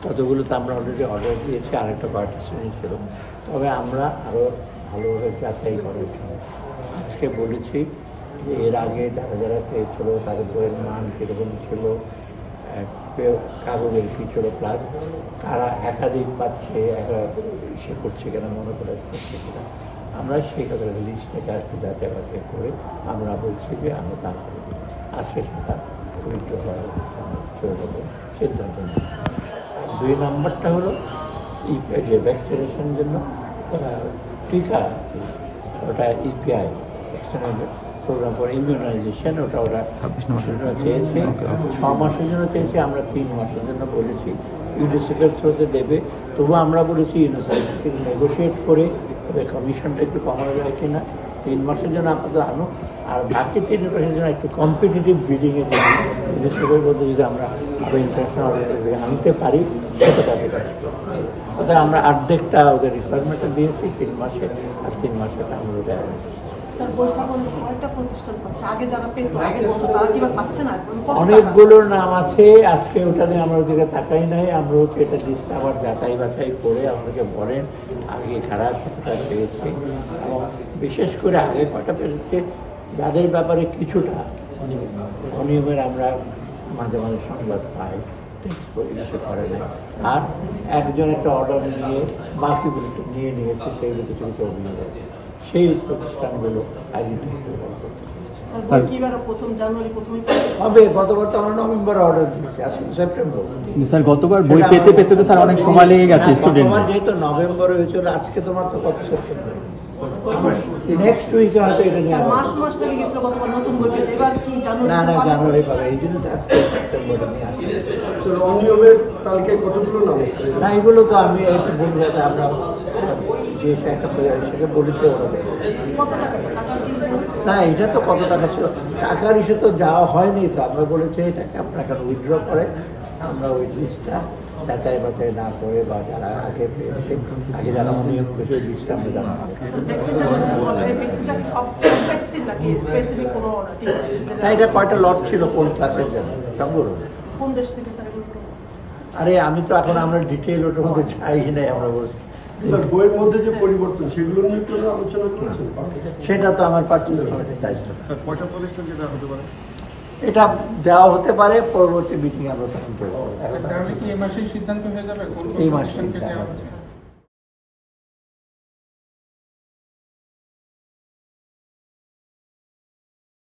কতগুলোতে আমরা already order দিয়েছি, আরেকটা পার্টিসিপেন্ট ছিল। তবে আমরা আরও ভালোভাবে যাচাই করার জন্য আজকে বলেছি যে এর আগে যারা যারা পেয়েছিল তাদের বইয়ের মান কীরকম ছিল, কাগজের কী ছিল, প্লাস তারা একাধিক পাচ্ছে, সে করছে কেন, মনে করে করছে কিনা, আমরা সেই কথা লিস্টটাকে আজকে যাচাই বাছাই করে আমরা বলছি যে আমরা তা করে দিই। আর সেটা পবিত্র হওয়ার চলে যাবো সিদ্ধান্ত নেই। 2 নম্বরটা হলো যে ভ্যাকসিনেশনের জন্য টিকা, ওটা EPI external programme for immunization, ওটা 26 মাসের জন্য চেয়েছে, 6 মাসের জন্য চেয়েছে, আমরা 3 মাসের জন্য বলেছি। ইউনিসেফের থ্রুতে দেবে, তবুও আমরা বলেছি ইউনিসেফ নেগোসিয়েট করে তবে কমিশনটা একটু কমানো যায় কিনা, 3 মাসের জন্য আপাতত আনো, আর বাকি 3 মাসের জন্য একটু কম্পিটিটিভ ব্রিডিংয়ের জন্য ইউনিসেফের মধ্যে যদি আমরা আবার ইন্টারন্যাশনাল আনতে পারি সেটা তাদের অর্থাৎ আমরা অর্ধেকটা ওদের রিকোয়ারমেন্টটা দিয়েছি 3 মাসে, আর 3 মাসেটা আমরা দেওয়া। অনেকগুলোর নাম আছে, আজকে ওটা নিয়ে আমরা ওদিকে তাকাই নাই। আমরা হচ্ছে এটা লিস্ট আবার যাচাই বাছাই করে আমাদেরকে বলেন আগে খারাপ কতটা পেয়েছে, এবং বিশেষ করে আগে কটা পেয়েছে যাদের ব্যাপারে কিছুটা অনিয়মের আমরা মাঝে মাঝে সংবাদ পাই, টেক্সট পরিবেশে করে নাই, আর একজন একটা অর্ডার নিয়ে বাকিগুলো নিয়ে নিয়েছে, সেইগুলো কিছু কিছু অভিযোগ আছে, সেই প্রতিষ্ঠানগুলো আইডেন্টিফাই হবে। গতবার তো আমরা নভেম্বরে অর্ডার দিয়েছি, আজকে সেপ্টেম্বর। স্যার গতবার বই পেতে পেতে তো স্যার অনেক সময় লেগে গেছে স্টুডেন্ট, যেহেতু নভেম্বরে হয়েছিল, আজকে তোমার তো কত সেপ্টেম্বর, নেক্সট উইকে হয়তো এটা নিয়ে না জানুয়ারি পাবে, এই জন্য আজকে সেপ্টেম্বরে নিয়ে আসবে। অনিয়মের তালিকায় কতগুলো নাম আছে? না এগুলো তো আমি একটু বলবো, আমরা যে একটা সেটা বলেছি ওরা না, এটা তো কত টাকা ছিল, টাকার ইস্যু তো যাওয়া হয়নি, তো আমরা বলেছি এটাকে আপনারা এখন উইথড্র করে, আমরা ওই লিস্টটা যাচাই বাছাই না করে বা যারা আগে পেয়েছে, আগে যারা অনিয়ম করেছে ওই লিস্টটা আমরা জানা না। এটা কয়টা লট ছিল কোন ক্লাসের জন্য সবগুলো? আরে আমি তো এখন আমরা ডিটেইল ওটার মধ্যে চাই নাই, আমরা বলছি বইয়ের মধ্যে যে পরিবর্তন সেগুলো নিয়ে কোনো আলোচনা করেছেন? সেটা তো আমার পার্টিসিপেন্টের দায়িত্ব। কয়টা প্রতিষ্ঠান যেটা হতে পারে? এটা দেওয়া হতে পারে, পরবর্তী মিটিং আমরা তখন কি এই মাসেই সিদ্ধান্ত হয়ে যাবে কোন এই মাসে